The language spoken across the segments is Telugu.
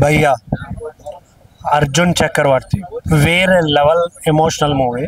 భయ్యా అర్జున్ చక్రవర్తి వేరే లెవెల్ ఎమోషనల్ మూవీ.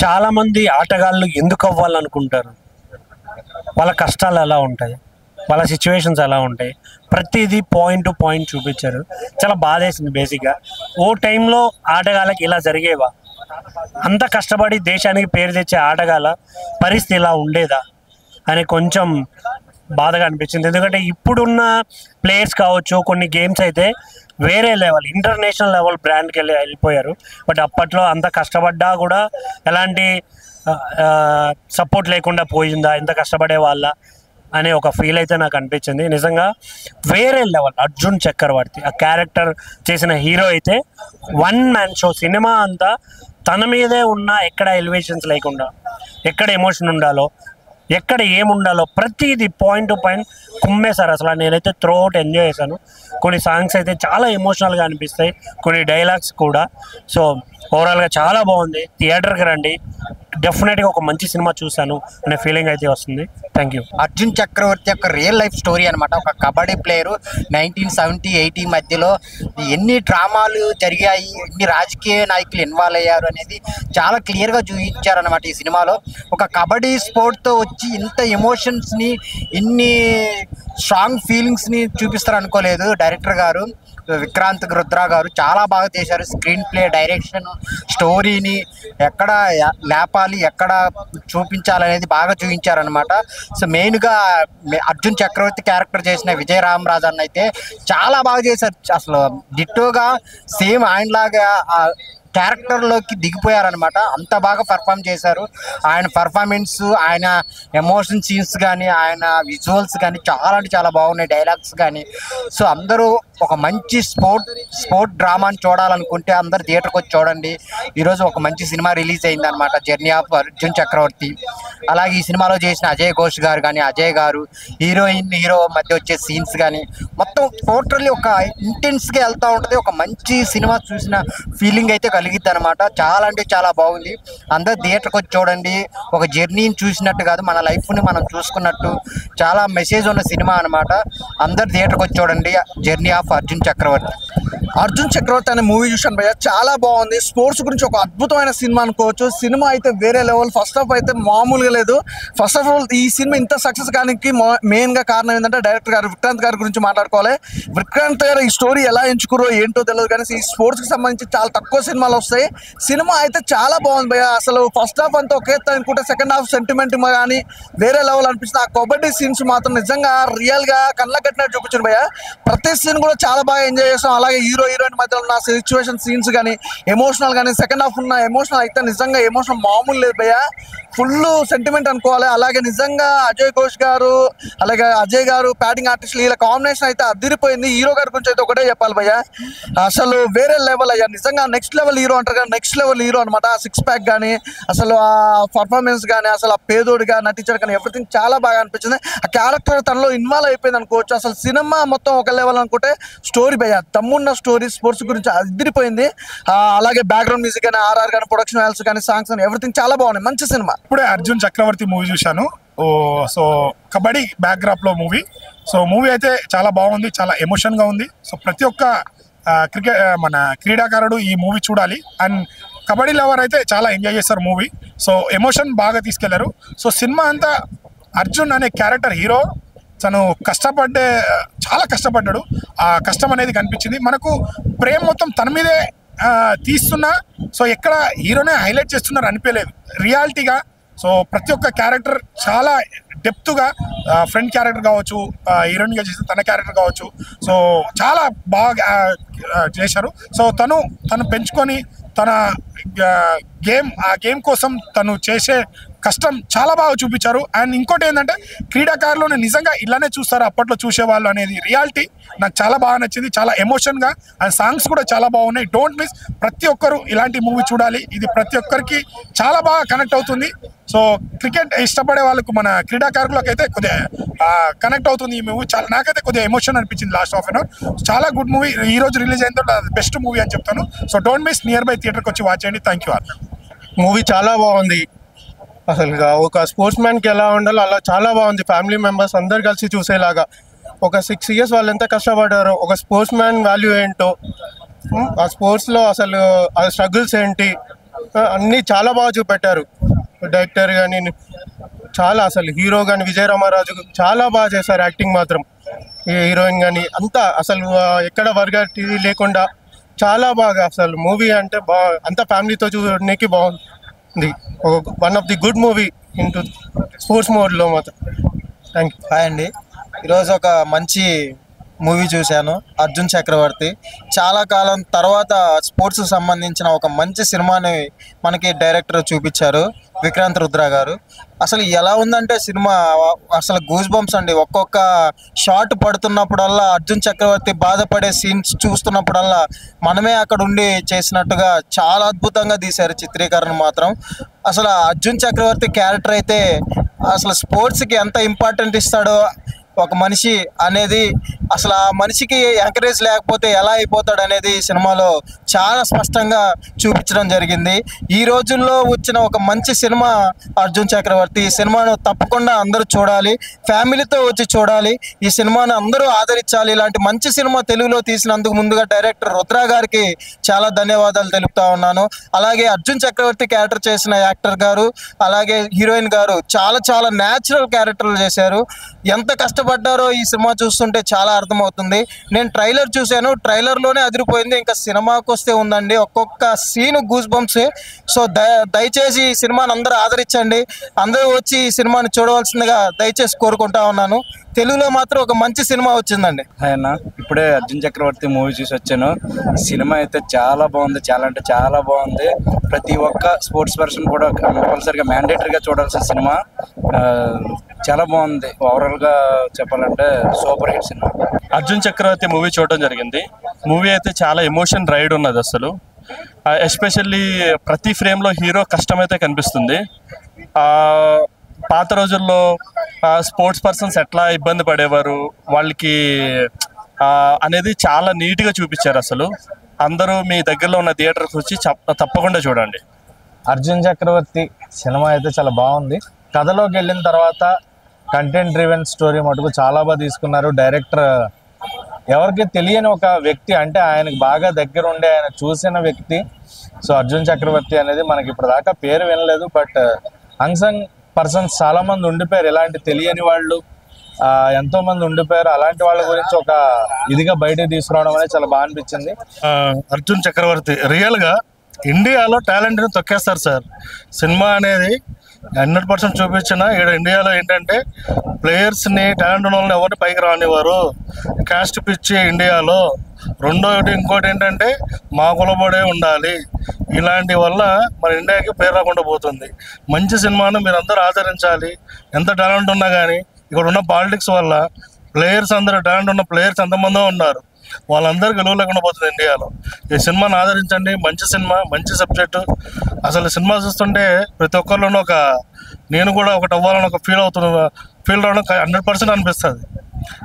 చాలామంది ఆటగాళ్ళు ఎందుకు అవ్వాలనుకుంటారు, వాళ్ళ కష్టాలు ఎలా ఉంటాయి, వాళ్ళ సిచ్యువేషన్స్ ఎలా ఉంటాయి, ప్రతిదీ పాయింట్ టు పాయింట్ చూపించారు. చాలా బాధేసింది. బేసిక్గా ఓ టైంలో ఆటగాళ్ళకి ఇలా జరిగేవా, అంత కష్టపడి దేశానికి పేరు తెచ్చే ఆటగాళ్ళ పరిస్థితి ఇలా ఉండేదా అని కొంచెం బాధగా అనిపించింది. ఎందుకంటే ఇప్పుడున్న ప్లేయర్స్ కావచ్చు, కొన్ని గేమ్స్ అయితే వేరే లెవెల్ ఇంటర్నేషనల్ లెవెల్ బ్రాండ్కి వెళ్ళిపోయారు. బట్ అప్పట్లో అంత కష్టపడ్డా కూడా ఎలాంటి సపోర్ట్ లేకుండా పోయిందా, ఎంత కష్టపడే వాళ్ళ అనే ఒక ఫీల్ అయితే నాకు అనిపించింది. నిజంగా వేరే లెవెల్ అర్జున్ చక్రవర్తి ఆ క్యారెక్టర్ చేసిన హీరో అయితే వన్ మ్యాన్ షో. సినిమా అంతా తన మీదే ఉన్న, ఎక్కడ ఎలివేషన్స్ లేకుండా, ఎక్కడ ఎమోషన్ ఉండాలో, ఎక్కడ ఏముండాలో ప్రతిదీ పాయింట్ టు పాయింట్ కుమ్మేశారు. అసలు నేనైతే త్రూఅవుట్ ఎంజాయ్ చేశాను. కొన్ని సాంగ్స్ అయితే చాలా ఎమోషనల్గా అనిపిస్తాయి, కొన్ని డైలాగ్స్ కూడా. సో ఓవరాల్గా చాలా బాగుంది. థియేటర్కి రండి, డెఫినెట్గా ఒక మంచి సినిమా చూశాను అనే ఫీలింగ్ అయితే వస్తుంది. Thank you. అర్జున్ చక్రవర్తి యొక్క రియల్ లైఫ్ స్టోరీ అనమాట. ఒక కబడ్డీ ప్లేయరు 1970-80 మధ్యలో ఎన్ని డ్రామాలు జరిగాయి, ఎన్ని రాజకీయ నాయకులు ఇన్వాల్వ్ అయ్యారు అనేది చాలా క్లియర్గా చూపించారనమాట ఈ సినిమాలో. ఒక కబడ్డీ స్పోర్ట్తో వచ్చి ఇంత ఎమోషన్స్ని, ఇన్ని స్ట్రాంగ్ ఫీలింగ్స్ని చూపిస్తారు అనుకోలేదు డైరెక్టర్ గారు. విక్రాంత్ రుద్ర గారు చాలా బాగా చేశారు. స్క్రీన్ ప్లే, డైరెక్షన్, స్టోరీని ఎక్కడ లేపాలి, ఎక్కడ చూపించాలనేది బాగా చూపించారనమాట. సో మెయిన్గా అర్జున్ చక్రవర్తి క్యారెక్టర్ చేసిన విజయ్ రామరాజు అన్న అయితే చాలా బాగా చేశారు. అసలు డిట్టోగా సేమ్ ఆయనలాగా క్యారెక్టర్లోకి దిగిపోయారనమాట. అంత బాగా పర్ఫామ్ చేశారు. ఆయన పర్ఫార్మెన్స్, ఆయన ఎమోషన్ సీన్స్ కానీ, ఆయన విజువల్స్ కానీ చాలా అంటే చాలా బాగున్నాయి. డైలాగ్స్ కానీ. సో అందరూ ఒక మంచి స్పోర్ట్ డ్రామాని చూడాలనుకుంటే అందరు థియేటర్కి వచ్చి చూడండి. ఈరోజు ఒక మంచి సినిమా రిలీజ్ అయిందనమాట, జర్నీ ఆఫ్ అర్జున్ చక్రవర్తి. అలాగే ఈ సినిమాలో చేసిన అజయ్ ఘోష్ గారు కానీ, అజయ్ గారు, హీరో మధ్య వచ్చే సీన్స్ కానీ మొత్తం టోటల్లీ ఒక ఇంటెన్స్గా వెళ్తూ ఉంటుంది. ఒక మంచి సినిమా చూసిన ఫీలింగ్ అయితే కలిగిద్ది అనమాట. చాలా అంటే చాలా బాగుంది. అందరు థియేటర్కి వచ్చి చూడండి. ఒక జర్నీని చూసినట్టు కాదు, మన లైఫ్ని మనం చూసుకున్నట్టు చాలా మెసేజ్ ఉన్న సినిమా అనమాట. అందరు థియేటర్కి వచ్చి చూడండి, జర్నీ ఆఫ్ అర్జున్ చక్రవర్తి. అర్జున్ చక్రవర్తి అనే మూవీ చూశాను భయ్య, చాలా బాగుంది. స్పోర్ట్స్ గురించి ఒక అద్భుతమైన సినిమా అనుకోవచ్చు. సినిమా అయితే వేరే లెవెల్. ఫస్ట్ హాఫ్ అయితే మామూలుగా లేదు. ఫస్ట్ ఆఫ్ ఆల్ ఈ సినిమా ఇంత సక్సెస్ కానికి మెయిన్గా కారణం ఏంటంటే డైరెక్టర్ గారు విక్రాంత్ గారి గురించి మాట్లాడుకోవాలి. విక్రాంత్ గారు ఈ స్టోరీ ఎలా ఎంచుకురో ఏంటో తెలియదు, కానీ ఈ స్పోర్ట్స్కి సంబంధించి చాలా తక్కువ సినిమాలు వస్తాయి. సినిమా అయితే చాలా బాగుంది భయ్య. అసలు ఫస్ట్ హాఫ్ అంతా ఒకే అనుకుంటే సెకండ్ హాఫ్ సెంటిమెంట్ కానీ వేరే లెవెల్ అనిపిస్తుంది. ఆ కబడ్డీ సీన్స్ మాత్రం నిజంగా రియల్గా కళ్ళ కట్టినట్టు చూపించారు భయ్య. ప్రతి సీన్ కూడా చాలా బాగా ఎంజాయ్ చేస్తాం. అలాగే హీరోయిన్ మధ్య ఉన్న సిచ్యువేషన్ సీన్స్ కానీ, ఎమోషనల్ కానీ, సెకండ్ హాఫ్ ఉన్న ఎమోషనల్ అయితే నిజంగా ఎమోషన్ మామూలు లేదు భయ్య. ఫుల్ సెంటిమెంట్ అనుకోవాలి. అలాగే నిజంగా అజయ్ ఘోష్ గారు, అలాగే అజయ్ గారు, ప్యాటింగ్ ఆర్టిస్టులు, వీళ్ళ కాంబినేషన్ అయితే అదిరిపోయింది. హీరో గారి గురించి అయితే ఒకటే చెప్పాలి భయ్య, అసలు వేరే లెవెల్ అయ్యా. నిజంగా నెక్స్ట్ లెవెల్ హీరో అంటారు కానీ నెక్స్ట్ లెవెల్ హీరో అనమాట. ఆ సిక్స్ ప్యాక్ కానీ, అసలు ఆ పర్ఫార్మెన్స్ కానీ, అసలు ఆ పేదోడిగా నటించడం కానీ ఎవ్రీథింగ్ చాలా బాగా అనిపించింది. ఆ క్యారెక్టర్ తనలో ఇన్వాల్వ్ అయిపోయింది అనుకోవచ్చు. అసలు సినిమా మొత్తం ఒక లెవెల్ అనుకుంటే స్టోరీ భయ్య, దమ్మున్న స్టోరీ, స్పోర్ట్స్ గురించి అదిరిపోయింది. అలాగే బ్యాక్గ్రౌండ్ మ్యూజిక్ కానీ, ఆర్ఆర్ కానీ, ప్రొడక్షన్ వాల్యూస్ కానీ, సాంగ్స్ కానీ ఎవ్రీథింగ్ చాలా బాగున్నాయి. మంచి సినిమా. ఇప్పుడే అర్జున్ చక్రవర్తి మూవీ చూశాను. సో కబడ్డీ బ్యాక్డ్రాప్లో మూవీ. సో మూవీ అయితే చాలా బాగుంది, చాలా ఎమోషన్గా ఉంది. సో ప్రతి ఒక్క మన క్రీడాకారుడు ఈ మూవీ చూడాలి. అండ్ కబడ్డీ లవర్ అయితే చాలా ఎంజాయ్ చేస్తారు మూవీ. సో ఎమోషన్ బాగా తీసుకెళ్లారు. సో సినిమా అంతా అర్జున్ అనే క్యారెక్టర్ హీరో తను చాలా కష్టపడ్డాడు. ఆ కష్టం అనేది కనిపించింది మనకు. ప్రేమ మొత్తం తన మీదే తీస్తున్నా, సో ఎక్కడ హీరోనే హైలైట్ చేస్తున్నారు అనిపించలేదు రియాలిటీగా. సో ప్రతి ఒక్క క్యారెక్టర్ చాలా డెప్త్గా, ఫ్రెండ్ క్యారెక్టర్ కావచ్చు, హీరోయిన్గా చేసిన తన క్యారెక్టర్ కావచ్చు, సో చాలా బాగా చేశారు. సో తను పెంచుకొని తన గేమ్ కోసం తను చేసే కష్టం చాలా బాగా చూపించారు. అండ్ ఇంకోటి ఏంటంటే క్రీడాకారులను నిజంగా ఇలానే చూస్తారు అప్పట్లో చూసేవాళ్ళు అనేది రియాలిటీ నాకు చాలా బాగా నచ్చింది. చాలా ఎమోషన్గా, అండ్ సాంగ్స్ కూడా చాలా బాగున్నాయి. డోంట్ మిస్, ప్రతి ఒక్కరు ఇలాంటి మూవీ చూడాలి. ఇది ప్రతి ఒక్కరికి చాలా బాగా కనెక్ట్ అవుతుంది. సో క్రికెట్ ఇష్టపడే వాళ్ళకు, మన క్రీడాకారులకు అయితే కొద్దిగా కనెక్ట్ అవుతుంది ఈ మూవీ. నాకైతే కొద్దిగా ఎమోషన్ అనిపించింది లాస్ట్ హాఫ్ అన్ అవర్. చాలా గుడ్ మూవీ. ఈ రోజు రిలీజ్ అయిన తర్వాత బెస్ట్ మూవీ అని చెప్తాను. So don't miss, near by థియేటర్కి వచ్చి వాచ్ చేయండి. Thank you all. మూవీ చాలా బాగుంది. అసలు ఒక స్పోర్ట్స్ మ్యాన్కి ఎలా ఉండాలో అలా చాలా బాగుంది. ఫ్యామిలీ మెంబర్స్ అందరు కలిసి చూసేలాగా ఒక 6 years వాళ్ళు ఎంత కష్టపడ్డారో, ఒక స్పోర్ట్స్ మ్యాన్ వాల్యూ ఏంటో, ఆ స్పోర్ట్స్లో అసలు ఆ స్ట్రగుల్స్ ఏంటి అన్నీ చాలా బాగా చూపెట్టారు. డైరెక్టర్ కానీ చాలా, అసలు హీరో కానీ విజయ రామారాజు చాలా బాగా చేశారు యాక్టింగ్ మాత్రం. హీరోయిన్ కానీ అంతా అసలు ఎక్కడ వర్గాటి లేకుండా చాలా బాగా, అసలు మూవీ అంటే అంత ఫ్యామిలీతో చూడడానికి బాగుంది. One of the good movie into sports మోడ్లో మాత్రం. Thank you. హాయ్ అండి, ఈరోజు ఒక మంచి మూవీ చూశాను, అర్జున్ చక్రవర్తి. చాలా కాలం తర్వాత స్పోర్ట్స్ సంబంధించిన ఒక మంచి సినిమాని మనకి డైరెక్టర్ చూపించారు, విక్రాంత్ రుద్ర గారు. అసలు ఎలా ఉందంటే సినిమా అసలు గూస్ బంప్స్ అండి. ఒక్కొక్క షాట్ పడుతున్నప్పుడల్లా, అర్జున్ చక్రవర్తి బాధపడే సీన్స్ చూస్తున్నప్పుడల్లా మనమే అక్కడ ఉండి చేసినట్టుగా చాలా అద్భుతంగా తీశారు చిత్రీకరణ మాత్రం. అసలు అర్జున్ చక్రవర్తి క్యారెక్టర్ అయితే అసలు స్పోర్ట్స్కి ఎంత ఇంపార్టెంట్ ఇస్తాడో ఒక మనిషి అనేది, అసలు ఆ మనిషికి ఎంకరేజ్ లేకపోతే ఎలా అయిపోతాడు అనేది సినిమాలో చాలా స్పష్టంగా చూపించడం జరిగింది. ఈ రోజుల్లో వచ్చిన ఒక మంచి సినిమా అర్జున్ చక్రవర్తి. ఈ సినిమాను తప్పకుండా అందరూ చూడాలి, ఫ్యామిలీతో వచ్చి చూడాలి. ఈ సినిమాను అందరూ ఆదరించాలి. ఇలాంటి మంచి సినిమా తెలుగులో తీసినందుకు ముందుగా డైరెక్టర్ రుద్ర గారికి చాలా ధన్యవాదాలు తెలుపుతా ఉన్నాను. అలాగే అర్జున్ చక్రవర్తి క్యారెక్టర్ చేసిన యాక్టర్ గారు, అలాగే హీరోయిన్ గారు చాలా చాలా న్యాచురల్ క్యారెక్టర్లు చేశారు. ఎంత కష్టపడ్డారో ఈ సినిమా చూస్తుంటే చాలా అర్థమవుతుంది. నేను ట్రైలర్ చూశాను, ట్రైలర్లోనే అదిరిపోయింది. ఇంకా సినిమాకి వస్తే ఉందండి, ఒక్కొక్క సీన్ గూస్ బంప్స్. సో దయచేసి ఈ సినిమాని అందరూ ఆదరించండి, అందరూ వచ్చి ఈ సినిమాని చూడవలసిందిగా దయచేసి కోరుకుంటా ఉన్నాను. తెలుగులో మాత్రం ఒక మంచి సినిమా వచ్చిందండి. ఆయన ఇప్పుడే అర్జున్ చక్రవర్తి మూవీ చూసి వచ్చాను. సినిమా అయితే చాలా బాగుంది, చాలా అంటే చాలా బాగుంది. ప్రతి ఒక్క స్పోర్ట్స్ పర్సన్ కూడా కంపల్సరీగా మ్యాండేటరీగా చూడాల్సిన సినిమా. చాలా బాగుంది. ఓవరాల్గా చెప్పాలంటే super hit cinema. Arjun Chakravarthy movie చూడడం జరిగింది. మూవీ అయితే చాలా ఎమోషన్ రైడ్ ఉన్నది. అసలు ఎస్పెషల్లీ ప్రతి ఫ్రేమ్లో హీరో కష్టమైతే కనిపిస్తుంది. పాత రోజుల్లో స్పోర్ట్స్ పర్సన్స్ ఎట్లా ఇబ్బంది పడేవారు వాళ్ళకి అనేది చాలా నీట్గా చూపించారు. అసలు అందరూ మీ దగ్గరలో ఉన్న థియేటర్కి వచ్చి తప్పకుండా చూడండి. అర్జున్ చక్రవర్తి సినిమా అయితే చాలా బాగుంది. కథలోకి వెళ్ళిన తర్వాత కంటెంట్ డ్రివెన్ స్టోరీ మటుకు చాలా బాగా తీసుకున్నారు. డైరెక్టర్ ఎవరికి తెలియని ఒక వ్యక్తి, అంటే ఆయనకు బాగా దగ్గర ఉండే, ఆయన చూసిన వ్యక్తి. సో అర్జున్ చక్రవర్తి అనేది మనకి ఇప్పుడు దాకా పేరు వినలేదు, బట్ అన్సంగ్ పర్సన్స్ చాలా మంది ఉండిపోయారు. ఇలాంటి తెలియని వాళ్ళు ఎంతో మంది ఉండిపోయారు. అలాంటి వాళ్ళ గురించి ఒక ఇదిగా బయటకు తీసుకురావడం అనేది చాలా బాగా అనిపించింది. అర్జున్ చక్రవర్తి రియల్గా ఇండియాలో టాలెంట్ని తొక్కేస్తారు సార్. సినిమా అనేది 100% చూపించిన ఇక్కడ ఇండియాలో ఏంటంటే ప్లేయర్స్ని, టాలెంట్ ఉన్న వాళ్ళని ఎవరిని పైకి రానివారు. కాస్ట్ పిచ్చి ఇండియాలో. రెండోటి ఇంకోటి ఏంటంటే మా కులబడే ఉండాలి. ఇలాంటి వల్ల మన ఇండియాకి పేరు రాకుండా పోతుంది. మంచి సినిమాను మీరు అందరూ ఆదరించాలి. ఎంత టాలెంట్ ఉన్నా కానీ ఇక్కడ ఉన్న పాలిటిక్స్ వల్ల ప్లేయర్స్ అందరూ, టాలెంట్ ఉన్న ప్లేయర్స్ ఎంతమందో ఉన్నారు, వాళ్ళందరూ గెలువ లేకుండా పోతుంది ఇండియాలో. ఈ సినిమాని ఆదరించండి. మంచి సినిమా, మంచి సబ్జెక్టు. అసలు సినిమా చూస్తుంటే ప్రతి ఒక్కరిలోనూ నేను కూడా ఒకటి అవ్వాలని ఒక ఫీల్ రావడం 100% అనిపిస్తుంది.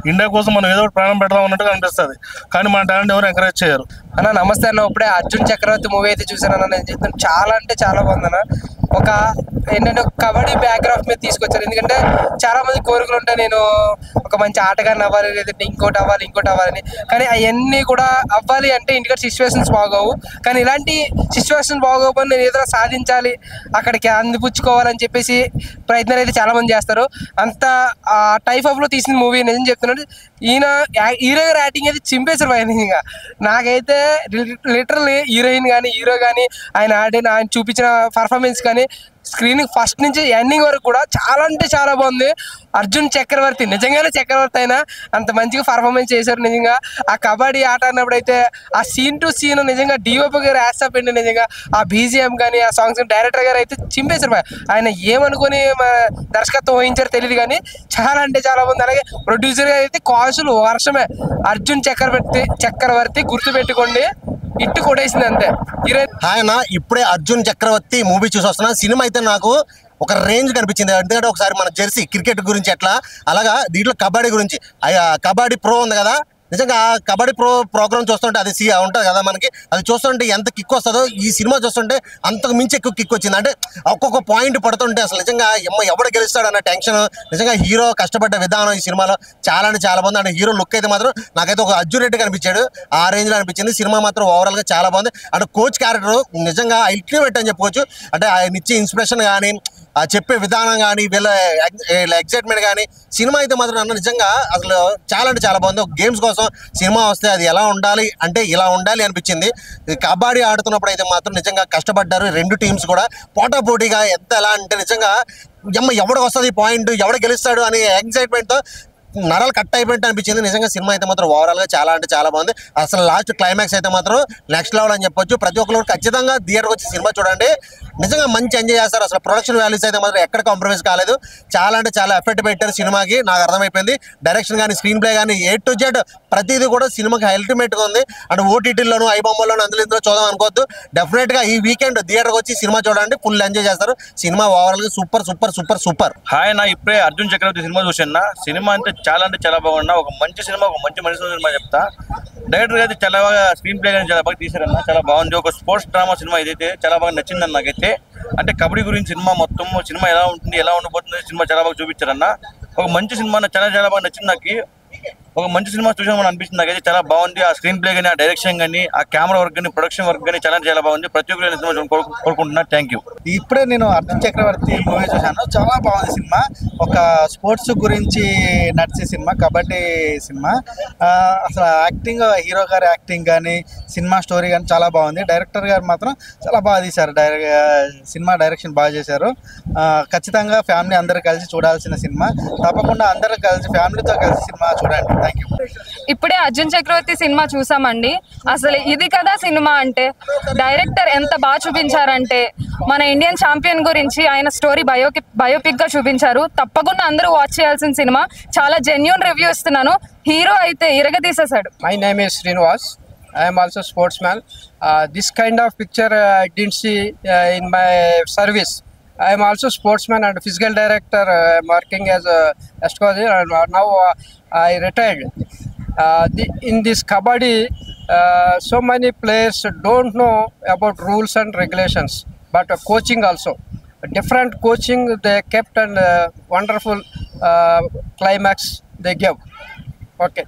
ఇండియా కోసం మనం ఏదో ప్రాణం పెడదాం అన్నట్టుగా అనిపిస్తుంది. కానీ మన టాలెంట్ ఎవరు ఎంకరేజ్ చేయరు. అన్న నమస్తే అన్న, ఇప్పుడే అర్జున్ చక్రవర్తి మూవీ అయితే చూసానన్న. నేను చెప్తాను చాలా అంటే చాలా బాగుందన్న. ఒక ఏంటంటే కబడ్డీ బ్యాక్గ్రౌండ్ మీద తీసుకొచ్చారు. ఎందుకంటే చాలా మంది కోరికలు ఉంటాయి, నేను ఒక మంచి ఆటగాన్ని అవ్వాలి, లేదంటే ఇంకోటి అవ్వాలని. కానీ అవన్నీ కూడా అవ్వాలి అంటే ఇంటికి సిచ్యువేషన్స్ బాగోవు. కానీ ఇలాంటి సిచ్యువేషన్స్ బాగోవు, నేను ఏదైనా సాధించాలి, అక్కడికి అందిపుచ్చుకోవాలని చెప్పేసి ప్రయత్నాలు అయితే చాలా మంది చేస్తారు. అంత ఆ టైప్ ఆఫ్ లో తీసిన మూవీ నిజం చెప్తున్నాడు. ఈయన హీరో గారు యాక్టింగ్ అయితే చింపేశారు పైన. నాకైతే లిటరల్లీ హీరోయిన్ కానీ హీరో కానీ ఆయన చూపించిన పర్ఫార్మెన్స్ కానీ స్క్రీన్ ఫస్ట్ నుంచి ఎండింగ్ వరకు కూడా చాలా అంటే చాలా బాగుంది. అర్జున్ చక్రవర్తి నిజంగానే చక్రవర్తి అయినా అంత మంచిగా పర్ఫార్మెన్స్ చేశారు. నిజంగా ఆ కబడ్డీ ఆట అన్నప్పుడు అయితే ఆ సీన్ టు సీన్ నిజంగా డిఓపి గారు యాక్సెప్ట్ అండి. నిజంగా ఆ బీజిఎం కానీ ఆ సాంగ్స్ డైరెక్టర్ గారు అయితే చింపేశారు. ఆయన ఏమనుకుని దర్శకత్వం వహించారో తెలియదు కానీ చాలా అంటే చాలా బాగుంది. అలాగే ప్రొడ్యూసర్ గారు అయితే కాసులు వర్షమే. అర్జున్ చక్రవర్తి గుర్తుపెట్టుకోండి, ఇట్టు కొట్టేసింది అంతే. ఆయన ఇప్పుడే అర్జున్ చక్రవర్తి మూవీ చూసి వస్తున్నా. సినిమా అయితే నాకు ఒక రేంజ్ కనిపించింది. ఎందుకంటే ఒకసారి మన జెర్సీ క్రికెట్ గురించి ఎట్లా, అలాగా దీంట్లో కబడ్డీ గురించి, కబడ్డీ ప్రో ఉంది కదా, నిజంగా కబడ్డీ ప్రోగ్రామ్ చూస్తుంటే అది ఉంటుంది కదా మనకి, అది చూస్తుంటే ఎంత కిక్ వస్తుందో ఈ సినిమా చూస్తుంటే అంతకు మించి ఎక్కువ కిక్ వచ్చింది. అంటే ఒక్కొక్క పాయింట్ పడుతుంటే అసలు నిజంగా ఎవడు గెలుస్తాడు అన్న టెన్షన్, నిజంగా హీరో కష్టపడ్డ విధానం ఈ సినిమాలో చాలా అంటే చాలా బాగుంది. అంటే హీరో లుక్ అయితే మాత్రం నాకైతే ఒక అర్జున్ రెడ్డి కనిపించాడు, ఆ రేంజ్లో అనిపించింది. సినిమా మాత్రం ఓవరాల్గా చాలా బాగుంది. అంటే కోచ్ క్యారెక్టర్ నిజంగా అల్టిమేట్ అని చెప్పుకోవచ్చు. అంటే ఆయన ఇచ్చే ఇన్స్పిరేషన్ కానీ, ఆ చెప్పే విధానం కానీ, వీళ్ళ ఎక్సైట్మెంట్ కానీ, సినిమా అయితే మాత్రం నన్ను నిజంగా అసలు చాలా అంటే చాలా బాగుంది. గేమ్స్ కోసం సినిమా వస్తే అది ఎలా ఉండాలి అంటే ఇలా ఉండాలి అనిపించింది. కబడ్డీ ఆడుతున్నప్పుడు అయితే మాత్రం నిజంగా కష్టపడ్డారు రెండు టీమ్స్ కూడా. పోటాపోటీగా ఎలా అంటే నిజంగా ఎవడికి వస్తుంది పాయింట్, ఎవడ గెలుస్తాడు అనే ఎక్సైట్మెంట్తో నరాలు కట్ అయిపోయినట్టు అనిపించింది. నిజంగా సినిమా అయితే మాత్రం ఓవరాల్గా చాలా అంటే చాలా బాగుంది. అసలు లాస్ట్ క్లైమాక్స్ అయితే మాత్రం నెక్స్ట్ లెవెల్ అని చెప్పొచ్చు. ప్రతి ఒక్కరు ఖచ్చితంగా థియేటర్కి వచ్చి సినిమా చూడండి, నిజంగా మంచి ఎంజాయ్ చేస్తారు. అసలు ప్రొడక్షన్ వాల్యూస్ అయితే మాత్రం ఎక్కడ కాంప్రమైజ్ కాలేదు. చాలా అంటే చాలా ఎఫెక్ట్ పెట్టారు సినిమాకి, నాకు అర్థమైపోయింది. డైరెక్షన్ కానీ, స్క్రీన్ ప్లే కానీ, A to Z ప్రతిదీ కూడా సినిమాకి అల్టిమేట్గా ఉంది. అంటే ఓటీటీలోను, ఐబొమ్మలోను అందులో ఇందులో చూద్దాం అనుకోవద్దు. డెఫినెట్గా ఈ వీకెండ్ థియేటర్కి వచ్చి సినిమా చూడండి, ఫుల్ ఎంజాయ్ చేస్తారు. సినిమా ఓవరాల్గా super super super super. Hi నా ఇప్పుడే అర్జున్ చక్రవర్తి సినిమా చూసాను. సినిమా అంటే చాలా బాగున్నా, ఒక మంచి సినిమా, ఒక మంచి మనిషి సినిమా చెప్తా. డైరెక్టర్ అయితే చాలా బాగా స్క్రీన్ ప్లే కానీ చాలా బాగా తీశారన్న, చాలా బాగుంది. ఒక స్పోర్ట్స్ డ్రామా సినిమా ఇదైతే చాలా బాగా నచ్చిందన్న నాకైతే. అంటే కబడ్డీ గురించి సినిమా మొత్తం, సినిమా ఎలా ఉంటుంది, ఎలా ఉండబోతుంది, సినిమా చాలా బాగా చూపించారన్న. ఒక మంచి సినిమా చాలా బాగా నచ్చింది నాకు. ఒక మంచి సినిమా చూసామని అనిపిస్తుంది నాకైతే. చాలా బాగుంది. ఆ స్క్రీన్ ప్లే కానీ, ఆ డైరెక్షన్ కానీ, ఆ కెమెరా వర్క్ కానీ, ప్రొడక్షన్ వర్క్ కానీ చాలా బాగుంది. ప్రతి ఒక్కరు సినిమా కోరుకుంటున్నా. Thank you. ఇప్పుడే నేను అర్జున్ చక్రవర్తి మూవీ చూశాను, చాలా బాగుంది సినిమా. ఒక స్పోర్ట్స్ గురించి నడిచే సినిమా, కబడ్డీ సినిమా. అసలు యాక్టింగ్, హీరో గారి యాక్టింగ్ కానీ, సినిమా స్టోరీ కానీ చాలా బాగుంది. డైరెక్టర్ గారు మాత్రం చాలా బాగా తీశారు, సినిమా డైరెక్షన్ బాగా చేశారు. ఖచ్చితంగా ఫ్యామిలీ అందరూ కలిసి చూడాల్సిన సినిమా. తప్పకుండా అందరూ కలిసి ఫ్యామిలీతో కలిసి సినిమా చూడండి. Thank you. ఇప్పుడే అర్జున్ చక్రవర్తి సినిమా చూసామండి. అసలు ఇది కదా సినిమా అంటే. డైరెక్టర్ ఎంత బాగా చూపించారంటే, మన ఇండియన్ ఛాంపియన్ గురించి ఆయన స్టోరీ బయోపిక్ గా చూపించారు. తప్పకుండా అందరూ వాచ్ చేయాల్సిన సినిమా. చాలా జెన్యూన్ రివ్యూ ఇస్తున్నాను. హీరో అయితే ఇరగదీసేశాడు. My name is Srinivas. I am also sportsman. This kind of picture I didn't see in my service. I am also sportsman and physical director. I am working as a coach. Now I retired. In this kabaddi, so many players don't know about rules and regulations, but coaching also. Different coaching they kept, and wonderful climax they gave. Okay.